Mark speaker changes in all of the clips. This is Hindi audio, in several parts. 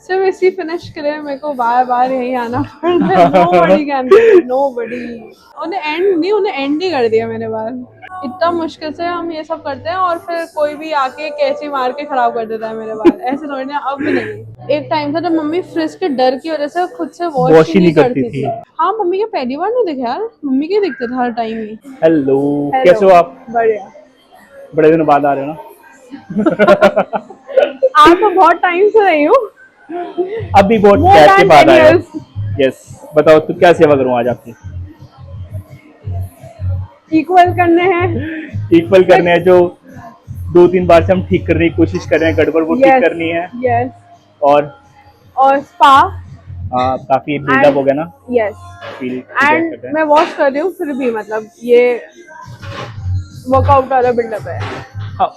Speaker 1: सिर्फ इसी फिनिश के लिए मेरे को बार बार यहीं आना पड़ता है। Nobody can do it, nobody. उन्हें एंड नहीं कर दिया मेरे बाल। इतना मुश्किल से हम ये सब करते हैं और फिर कोई भी आके कैंची मार के खराब कर देता है मेरे बाल। ऐसे थोड़ी ना, अब नहीं। एक टाइम था जब मम्मी फ्रिज के डर की वजह से खुद से वॉश ही नहीं करती थी। हाँ, मम्मी के पहली बार नहीं दिखे यार, मम्मी के दिखते थे हर टाइम ही।
Speaker 2: हेलो, कैसे हो आप?
Speaker 1: बढ़िया।
Speaker 2: बड़े दिनों बाद आ रहे हो ना।
Speaker 1: आप तो बहुत टाइम से रही हूँ।
Speaker 2: अभी बहुत
Speaker 1: More
Speaker 2: गैप के
Speaker 1: than
Speaker 2: बाद
Speaker 1: 10
Speaker 2: आए हो।
Speaker 1: years.
Speaker 2: यस, बताओ तो क्या सेवा करूं आज आपकी?
Speaker 1: इक्वल करने हैं।
Speaker 2: इक्वल करने हैं, जो 2-3 बार से हम ठीक करने की कोशिश कर रहे हैं, गड़बड़ वो ठीक करनी है।
Speaker 1: यस।
Speaker 2: और
Speaker 1: और स्पा।
Speaker 2: काफी बिल्डअप हो गया ना।
Speaker 1: यस।
Speaker 2: फील
Speaker 1: एंड मैं वॉश कर रही हूँ फिर भी, मतलब ये वर्कआउट वाला बिल्डअप है।
Speaker 2: हाँ,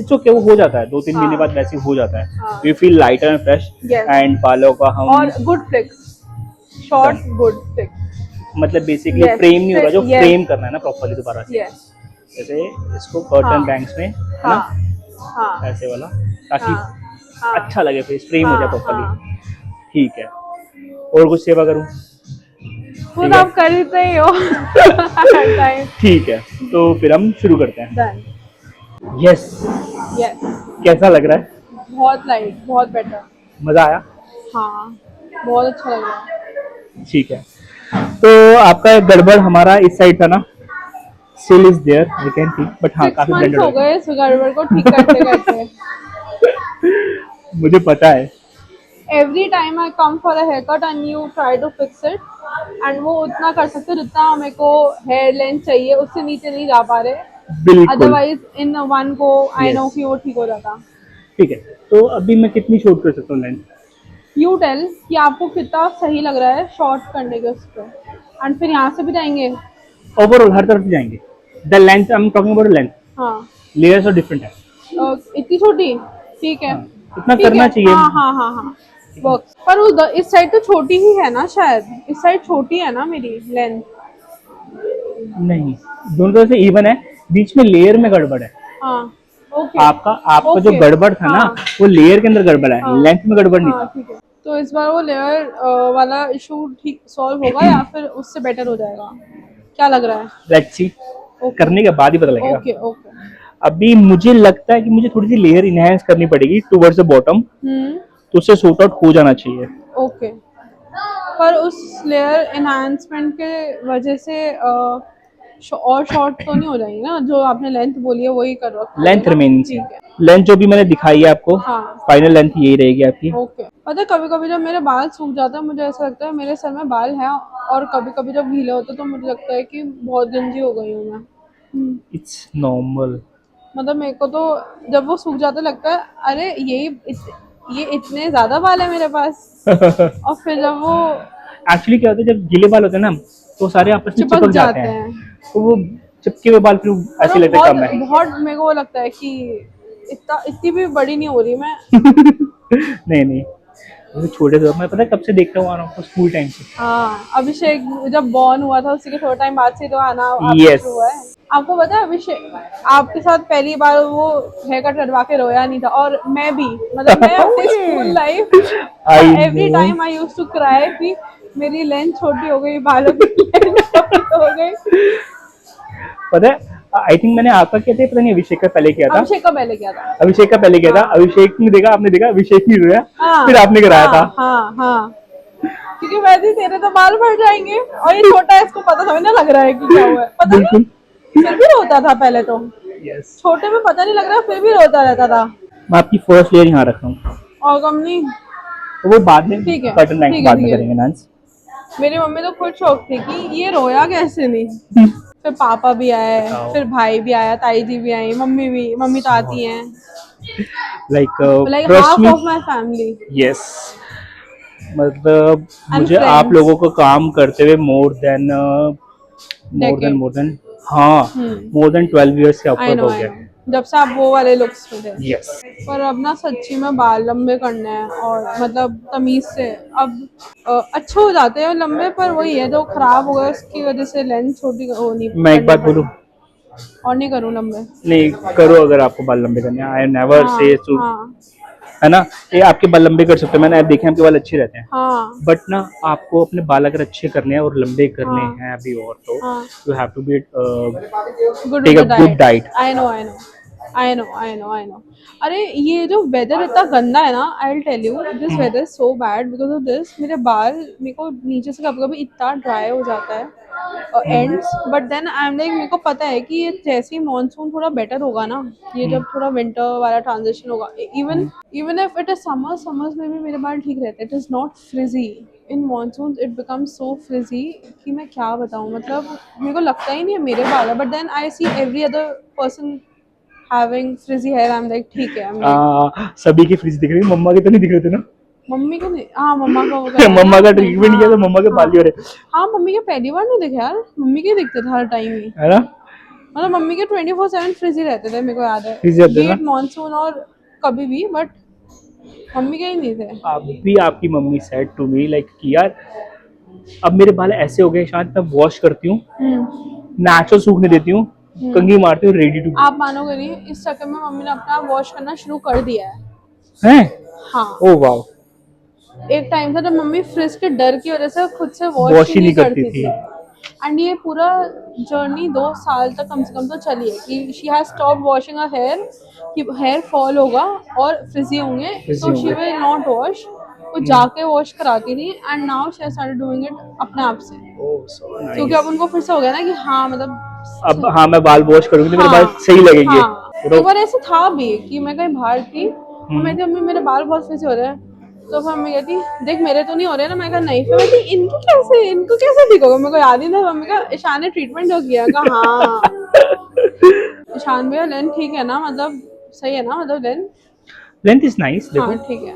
Speaker 2: इट्स ओके, वो हो जाता है 2-3 महीने बाद, वैसे ही हो जाता है। You feel lighter and fresh. And बालों का हम
Speaker 1: और good flix, short good flix,
Speaker 2: मतलब बेसिकली फ्रेम नहीं होगा, जो फ्रेम करना है ना प्रॉपर्ली दोबारा से। जैसे इसको कर्टन बैंक्स में, है ना, ऐसे वाला, ताकि अच्छा लगे, फेस फ्रेम हो जाए प्रॉपर्ली। ठीक है, और कुछ सेवा करूं?
Speaker 1: खुद आप कर ही रहे हो।
Speaker 2: ठीक है, तो फिर हम शुरू करते हैं। यस।
Speaker 1: यस।
Speaker 2: कैसा लग रहा है?
Speaker 1: बहुत लाइट, बहुत बेटर।
Speaker 2: मजा आया?
Speaker 1: हाँ, बहुत अच्छा लग रहा है।
Speaker 2: ठीक है, तो आपका गड़बड़ हमारा इस साइड था ना, still is there, I can see, but हाँ काफी ब्लेंडेड
Speaker 1: हो गए इस गड़बड़ को ठीक करते करते।
Speaker 2: मुझे पता है।
Speaker 1: Every time I come for a haircut and you try to fix it, and वो उतना कर सकते हो जितना मेरे को हेयर लेंथ चाहिए, उससे नीचे नहीं जा पा रहे।
Speaker 2: बिल्कुल।
Speaker 1: अदरवाइज इन वन को आई नो कि वो ठीक हो जाता।
Speaker 2: ठीक है, तो अभी मैं कितनी शॉर्ट कर सकता हूँ लेंथ?
Speaker 1: यू टेल कि आपको कितना सही लग रहा है शॉर्ट करने के उस पर, एंड फिर यहाँ से भी जाएंगे।
Speaker 2: ओवरऑल हर तरफ से जाएंगे। The length I am talking about length.
Speaker 1: हाँ,
Speaker 2: लेयर्स और डिफरेंट है।
Speaker 1: इतनी छोटी? ठीक है।
Speaker 2: इतना करना चाहिए।
Speaker 1: हाँ हाँ हाँ हाँ, वर्क्स। पर उधर इस साइड तो छोटी ही है ना, शायद इस साइड छोटी है ना मेरी लेंथ।
Speaker 2: नहीं, दोनों तरफ से इवन है, बीच में लेयर में गड़बड़ है।
Speaker 1: हाँ, ओके।
Speaker 2: आपका जो गड़बड़ था ना, वो लेयर के अंदर गड़बड़ है, लेंथ में गड़बड़ नहीं था।
Speaker 1: ठीक है, तो इस बार वो लेयर वाला इशू ठीक सॉल्व होगा या फिर उससे बेटर हो जाएगा? क्या लग रहा है?
Speaker 2: लेट्स सी, करने के बाद ही पता लगेगा।
Speaker 1: Okay okay.
Speaker 2: अभी मुझे लगता है कि मुझे थोड़ी सी लेयर इनहेंस करनी पड़ेगी टुवर्ड्स द बॉटम, तो उससे सॉर्ट आउट हो जाना चाहिए।
Speaker 1: ओके, पर उस लेयर एनहांसमेंट के वजह से और शॉर्ट तो नहीं हो जाएगी ना? जो आपने लेंथ बोली है वही कर रखा है।
Speaker 2: Length remains.
Speaker 1: ठीक है,
Speaker 2: लेंथ जो भी मैंने दिखाई है आपको, फाइनल लेंथ यही रहेगी आपकी।
Speaker 1: ओके। पता है कभी कभी जब मेरे बाल सूख जाते हैं मुझे ऐसा लगता है मेरे सर में बाल हैं, और कभी कभी जब गीले होते तो मुझे लगता है कि बहुत गंजी हो गई हूँ मैं।
Speaker 2: It's normal.
Speaker 1: मतलब मेरे को तो जब वो सूख जाता लगता है अरे ये इतने ज्यादा बाल है मेरे पास। और फिर जब वो
Speaker 2: एक्चुअली क्या होता है, जब गीले बाल होते हैं ना, तो सारे आपस में चिपक जाते हैं, तो वो चिपके हुए बाल फिर ऐसे लगते कम है। बहुत
Speaker 1: मेरे को लगता है कि इतनी भी बड़ी नहीं हो रही मैं।
Speaker 2: नहीं नहीं, मुझे छोटे थे, मैं पता है कब से देखता हुआ आ रहा हूँ, स्कूल टाइम से।
Speaker 1: हाँ, अभिषेक जब बॉर्न हुआ था उसी के थोड़ा टाइम बाद से तो आना शुरू हुआ है। आपको पता है अभिषेक आपके साथ पहली बार वो हेयर कट करवा के रोया नहीं था, और मैं भी, मतलब मैं अपनी school life every time I used to cry कि मेरी लेंथ छोटी हो गई, बालों की लेंथ छोटी हो गई।
Speaker 2: पता है, आई थिंक मैंने आपका किया था, पता नहीं अभिषेक का पहले किया था।
Speaker 1: अभिषेक का पहले किया था।
Speaker 2: अभिषेक ने देखा, आपने देखा, अभिषेक नहीं रोया, फिर आपने कराया था।
Speaker 1: हाँ हाँ, क्योंकि वैसे तेरे तो बाल बढ़ जाएंगे और ये छोटा है, इसको पता थोड़ी ना लग रहा है कि क्या हुआ है। पता नहीं, फिर भी रोता था पहले तो। छोटे में पता नहीं लग रहा, फिर भी रोता रहता था।
Speaker 2: मैं आपकी फर्स्ट लेयर यहाँ रख रहा हूँ,
Speaker 1: और कम नहीं,
Speaker 2: तो वो बाद में कर्टन बैंक बाद में करेंगे नांस।
Speaker 1: मेरी मम्मी तो खुद शौक थी कि ये रोया कैसे नहीं। फिर पापा भी आए, फिर भाई भी आया, ताई जी भी आई, मम्मी तो आती हैं,
Speaker 2: like
Speaker 1: half of my family.
Speaker 2: Yes, मतलब मुझे आप लोगों को काम करते हुए मोर देन हाँ, मोर देन 12 इयर्स से ऊपर हो गया,
Speaker 1: जब से आप वो वाले लुक्स में थे।
Speaker 2: यस।
Speaker 1: पर अब ना सच्ची में बाल लंबे करने हैं, और मतलब तमीज से अब अच्छे हो जाते हैं लंबे, पर वही है जो खराब हो गया उसकी वजह से लेंथ छोटी होनी। मैं एक बात बोलूं, और नहीं करूँ लंबे?
Speaker 2: नहीं करो, अगर आपको बाल लंबे करने हैं, आई नेवर से टू है ना, ये आपके बाल लंबे कर सकते हो, मैंने देखे हैं आपके बाल अच्छे रहते हैं,
Speaker 1: हाँ
Speaker 2: बट ना आपको अपने बाल अगर अच्छे करने हैं और लंबे करने
Speaker 1: हाँ
Speaker 2: हैं अभी और तो
Speaker 1: हाँ
Speaker 2: you have to be
Speaker 1: good
Speaker 2: take
Speaker 1: with
Speaker 2: a
Speaker 1: the
Speaker 2: good
Speaker 1: diet.
Speaker 2: Diet.
Speaker 1: I know I know I know I know I know. अरे ये जो वेदर इतना गंदा है ना, I will tell you this weather is so bad because of this. मेरे बाल मेरे को नीचे से कभी कभी इतना ड्राई हो जाता है ends, but then I am like मेरे को पता है कि ये जैसे ही मॉनसून थोड़ा बेटर होगा ना, ये जब थोड़ा विंटर वाला ट्रांजिशन होगा, even even if it is summers में भी मेरे बाल ठीक रहते हैं। It is not फ्रिजी in monsoon, it becomes so फ्रिजी कि मैं क्या बताऊँ, मतलब मेरे को लगता ही नहीं है मेरे बाल है, but then I see every other person having frizzy hair, I am like ठीक है। I'm like,
Speaker 2: सभी की फ्रिज दिख रही है, मम्मा के तो नहीं दिख रहे थे ना।
Speaker 1: मम्मी को नहीं, हाँ मम्मा को वो कराया
Speaker 2: मम्मा
Speaker 1: ना
Speaker 2: का
Speaker 1: आपने,
Speaker 2: ट्रीटमेंट किया तो मम्मा के
Speaker 1: हाँ
Speaker 2: बाल ही हो रहे,
Speaker 1: हाँ मम्मी के पहली बार नहीं दिखे यार, मम्मी के दिखते थे हर टाइम ही,
Speaker 2: है ना,
Speaker 1: मतलब मम्मी के 24/7 फ्रिज ही रहते थे, मेरे को याद है,
Speaker 2: फ्रिज रहते
Speaker 1: बी
Speaker 2: ना।
Speaker 1: इट मॉनसून और कभी भी, बट मम्मी के ही नहीं थे।
Speaker 2: अभी आपकी mummy said to me like कि यार अब मेरे बाल ऐसे हो गए, शायद मैं वॉश करती हूँ, नेचुरल सूखने देती हूँ, कंघी मारती हूँ, रेडी टू
Speaker 1: आप मानोगे नहीं, इस चक्कर में मम्मी ने अपना वॉश करना शुरू कर दिया है।
Speaker 2: है।
Speaker 1: हाँ
Speaker 2: ओ वाओ,
Speaker 1: एक टाइम था जब मम्मी फ्रिज के डर की वजह से खुद से वॉश
Speaker 2: वॉश
Speaker 1: ही
Speaker 2: ही
Speaker 1: नहीं
Speaker 2: नहीं करती
Speaker 1: करती
Speaker 2: थी।
Speaker 1: थी। एंड ये पूरा जर्नी 2 साल तक कम से कम तो चली है कि she has stop washing a hair, कि हेयर फॉल होगा और फ्रिजी होंगे
Speaker 2: Frizzy
Speaker 1: तो शी
Speaker 2: होंगे।
Speaker 1: विल नॉट वॉश, वो जाके वॉश कराती थी, and now she has started doing it अपने आप से,
Speaker 2: ओह सो
Speaker 1: क्योंकि अब
Speaker 2: नाइस।
Speaker 1: उनको फिर से हो गया ना कि हाँ मतलब
Speaker 2: अब हाँ मैं बाल वॉश करूंगी तो मेरे बाल
Speaker 1: हाँ
Speaker 2: सही लगेंगे।
Speaker 1: हाँ।
Speaker 2: तो
Speaker 1: एक बार ऐसे था भी कि मैं कहीं बाहर थी और मैं थी मम्मी मेरे बाल बहुत फ्रिजी हो रहे हैं, तो फिर मम्मी कहती देख मेरे तो नहीं हो रहे ना, मैं कहा नहीं, फिर मैं कहती इनको कैसे ठीक होगा, मेरे को याद ही था, मम्मी का ईशान ने ट्रीटमेंट जो किया, कहा हाँ ईशान भैया लेंथ ठीक है ना, मतलब सही है ना, मतलब लेंथ,
Speaker 2: लेंथ इज नाइस, देखो
Speaker 1: हाँ ठीक है,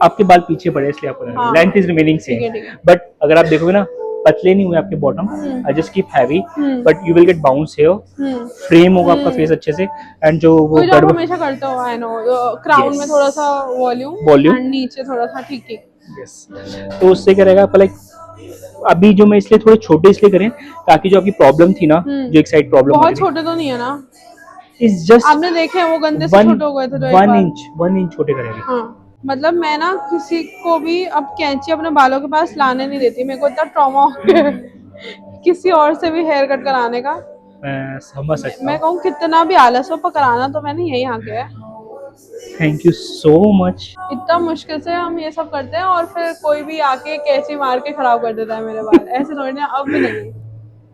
Speaker 2: आपके बाल पीछे पड़े इसलिए आपको
Speaker 1: हाँ
Speaker 2: लेंथ इज रिमेनिंग
Speaker 1: ठीक
Speaker 2: सेम,
Speaker 1: है ठीक है।
Speaker 2: बट अगर आप देखोगे ना पतले नहीं हुए आपके bottom, I just keep heavy, but you will get bounce hair, frame होगा आपका फेस अच्छे से, एंड जो वो
Speaker 1: वही जो आप
Speaker 2: गड़बड़
Speaker 1: हमेशा करते हो, आई नो, क्राउन में थोड़ा सा वॉल्यूम
Speaker 2: वॉल्यूम,
Speaker 1: एंड नीचे थोड़ा सा ठीक ठीक।
Speaker 2: यस, तो उससे क्या रहेगा आपका लाइक, अभी जो मैं इसलिए थोड़े छोटे इसलिए करें ताकि जो आपकी प्रॉब्लम थी ना, जो एक साइड प्रॉब्लम आ
Speaker 1: बहुत
Speaker 2: रही थी,
Speaker 1: छोटे तो नहीं है ना,
Speaker 2: इज जस्ट
Speaker 1: आपने देखे हैं वो गंदे से
Speaker 2: वन
Speaker 1: छोटे हो गए थे जो एक बार।
Speaker 2: 1 इंच छोटे करेंगे।
Speaker 1: हाँ मतलब मैं ना किसी को भी अब कैंची अपने बालों के पास लाने नहीं देती, मेरे को इतना ट्रॉमा हो गया है किसी और से भी हेयर कट कराने का।
Speaker 2: मैं समझ सकता
Speaker 1: मैं
Speaker 2: हूँ।
Speaker 1: कहूँ कितना भी आलस हो पर कराना तो मैंने यही आके है।
Speaker 2: Thank you so much.
Speaker 1: इतना मुश्किल से हम ये सब करते हैं और फिर कोई भी आके कैंची मार के खराब कर देता है मेरे बाल, ऐसे थोड़ी ना, अब नहीं,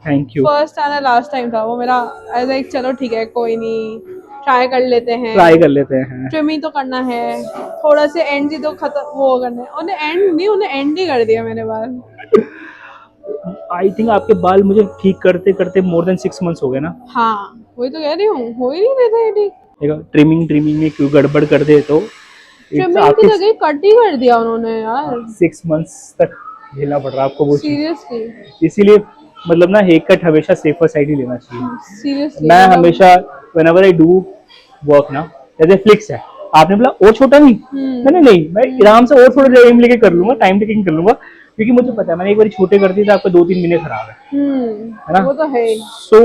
Speaker 2: thank you.
Speaker 1: First and last time था वो मेरा, ऐसा एक चलो ठीक है कोई नहीं ट्राई कर लेते हैं,
Speaker 2: ट्राई कर लेते हैं।
Speaker 1: ट्रिम ही तो करना है, थोड़ा से एंड ही तो खत्म वो करना है, उन्हें एंड ही कर दिया मेरे बाल।
Speaker 2: आई थिंक आपके बाल मुझे ठीक करते करते मोर देन 6 मंथ्स हो गए ना।
Speaker 1: हाँ वही तो कह रही हूँ, हो ही नहीं देता ये ठीक।
Speaker 2: देखो ट्रिमिंग में क्यों गड़बड़ कर दे तो इट्स
Speaker 1: ट्रिमिंग की
Speaker 2: आपके
Speaker 1: जगह कट ही कर दिया उन्होंने यार,
Speaker 2: 6 मंथ्स तक झेलना पड़ रहा है आपको वो चीज,
Speaker 1: सीरियसली
Speaker 2: इसीलिए मतलब ना हेयर कट हमेशा सेफर साइड ही लेना चाहिए।
Speaker 1: सीरियसली
Speaker 2: मैं हमेशा व्हेनेवर आई डू वर्क ना, जैसे फ्लिक्स है, आपने बोला और छोटा नहीं, मैंने नहीं, मैं आराम से और थोड़ा टाइम लेके कर लूंगा, टाइम टेकिंग कर लूंगा, क्योंकि मुझे पता है मैंने एक बार छोटे कर दिए तो आपको 2-3 महीने खराब है ना,
Speaker 1: वो तो है ही।
Speaker 2: सो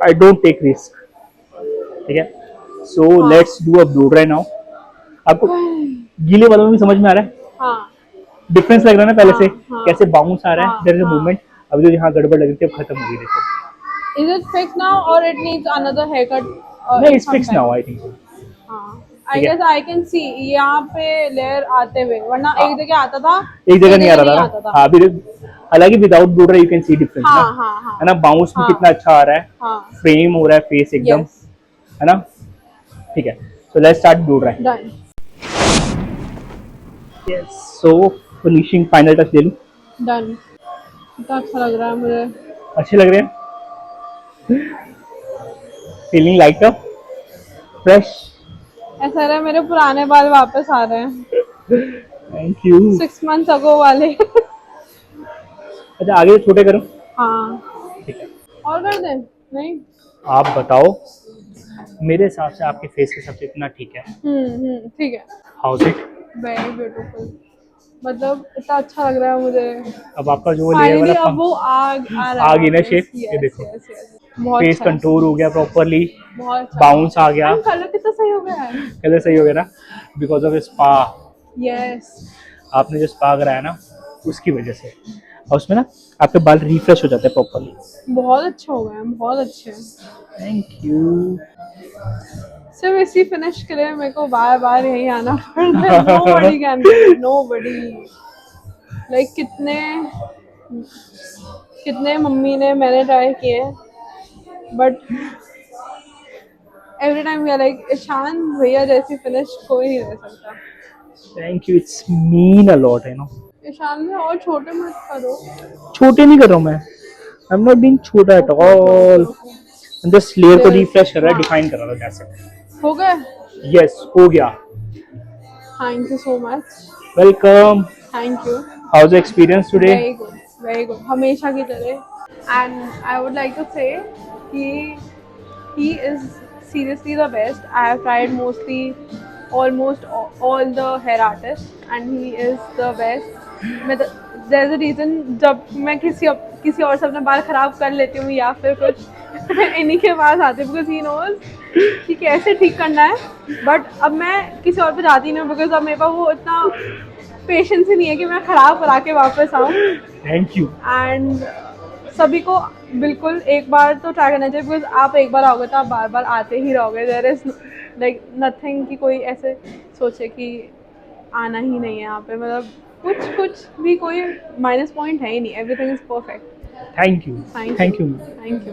Speaker 2: आई डोंट टेक रिस्क, ठीक है। So let's do a blow dry now. आपको गीले वालों में भी समझ में आ रहा है
Speaker 1: हाँ
Speaker 2: डिफरेंस लग रहा है ना पहले
Speaker 1: हाँ
Speaker 2: से,
Speaker 1: हाँ
Speaker 2: कैसे बाउंस आ रहा है,
Speaker 1: हाँ
Speaker 2: देयर इज अ
Speaker 1: हाँ।
Speaker 2: मूवमेंट, अभी जो यहाँ गड़बड़ लग रही थी अब खत्म हो गई, देखो।
Speaker 1: इज इट फिक्स नाउ और it needs another haircut?
Speaker 2: नहीं it's fix now I think.
Speaker 1: हाँ आई
Speaker 2: ठीक है।
Speaker 1: गेस आई कैन सी यहाँ पे लेयर आते हुए, वरना एक जगह आता था
Speaker 2: एक जगह नहीं आ रहा
Speaker 1: नहीं
Speaker 2: था
Speaker 1: आता
Speaker 2: ना,
Speaker 1: था।
Speaker 2: हाँ अभी हालांकि without blow dry you can see difference
Speaker 1: हाँ
Speaker 2: ना,
Speaker 1: हाँ हाँ
Speaker 2: है ना, बाउंस भी
Speaker 1: हाँ
Speaker 2: कितना अच्छा आ रहा है,
Speaker 1: हाँ
Speaker 2: फ्रेम हो रहा है फेस एकदम,
Speaker 1: यस
Speaker 2: है ना, ठीक है। So let's start blow dry.
Speaker 1: Done.
Speaker 2: Yes, so finishing final touch दे लूं।
Speaker 1: डन, कितना अच्छा लग रहा है मुझे।
Speaker 2: अच्छे लग रहे हैं, फीलिंग लाइक अ फ्रेश।
Speaker 1: ऐसा लग रहा है मेरे पुराने बाल वापस आ रहे हैं,
Speaker 2: थैंक यू।
Speaker 1: 6 months अगो वाले
Speaker 2: अच्छा आगे छोटे करूं?
Speaker 1: हाँ
Speaker 2: ठीक है,
Speaker 1: और कर दे नहीं।
Speaker 2: आप बताओ, मेरे हिसाब से आपके फेस के हिसाब से इतना ठीक है,
Speaker 1: ठीक है,
Speaker 2: हाउस इट।
Speaker 1: वेरी ब्यूटीफुल, मतलब इतना अच्छा लग रहा है मुझे
Speaker 2: अब आपका जो लेयर
Speaker 1: फाइनली,
Speaker 2: वाला
Speaker 1: अब वो आ रहा है
Speaker 2: आ गई ना
Speaker 1: वापस।
Speaker 2: शेप, ये
Speaker 1: यस
Speaker 2: देखो।
Speaker 1: यस यस बहुत
Speaker 2: फेस
Speaker 1: अच्छा।
Speaker 2: कंटूर हो गया प्रॉपरली,
Speaker 1: बहुत अच्छा।
Speaker 2: बाउंस आ गया,
Speaker 1: कलर कितना सही हो गया है।
Speaker 2: कलर सही हो गया ना, बिकॉज ऑफ स्पा।
Speaker 1: यस।
Speaker 2: आपने जो स्पा कराया ना उसकी वजह से, और उसमें ना आपके बाल रिफ्रेश हो जाते हैं प्रॉपरली।
Speaker 1: बहुत अच्छे हो गए हैं, बहुत अच्छे।
Speaker 2: Thank you.
Speaker 1: सिर्फ इसी फिनिश के लिए मेरे को बार बार यही आना पड़ता है। Nobody can get it, nobody. Like कितने कितने मम्मी ने, मैंने ट्राई किए, but every time we are like Ishaan भैया जैसी फिनिश कोई नहीं दे सकता।
Speaker 2: Thank you, it's mean a lot, you know.
Speaker 1: Ishaan में और छोटे मत करो।
Speaker 2: छोटे नहीं कर रहा हूँ मैं, आई एम नॉट बीइंग छोटा एट ऑल। जस्ट लेयर को रिफ्रेश कर रहा है, डिफाइन कर रहा था जैसे।
Speaker 1: हो गए।
Speaker 2: यस, हो गया।
Speaker 1: Thank you so much.
Speaker 2: Welcome.
Speaker 1: Thank you.
Speaker 2: How was experience today?
Speaker 1: Very good, very good, हमेशा की तरह। And I would like to say कि he is seriously the best. I have tried almost all the hair artists and he is the best. There's a reason जब मैं किसी और से अपने बाल खराब कर लेती हूँ या फिर कुछ इन्हीं के पास आती हूँ, because he knows कि कैसे ठीक करना है। बट अब मैं किसी और पे जाती नहीं हूँ, बिकॉज अब मेरे पास वो इतना पेशेंस ही नहीं है कि मैं खराब करा के वापस आऊँ।
Speaker 2: Thank you.
Speaker 1: एंड सभी को बिल्कुल एक बार तो ट्राई करना चाहिए, बिकॉज आप एक बार आओगे तो आप बार बार आते ही रहोगे। देयर इज लाइक नथिंग कि कोई ऐसे सोचे कि आना ही नहीं है यहाँ पे, मतलब कुछ भी कोई माइनस पॉइंट है ही नहीं, everything is perfect.
Speaker 2: Thank you.
Speaker 1: Thank
Speaker 2: thank
Speaker 1: you.
Speaker 2: You.
Speaker 1: Thank you.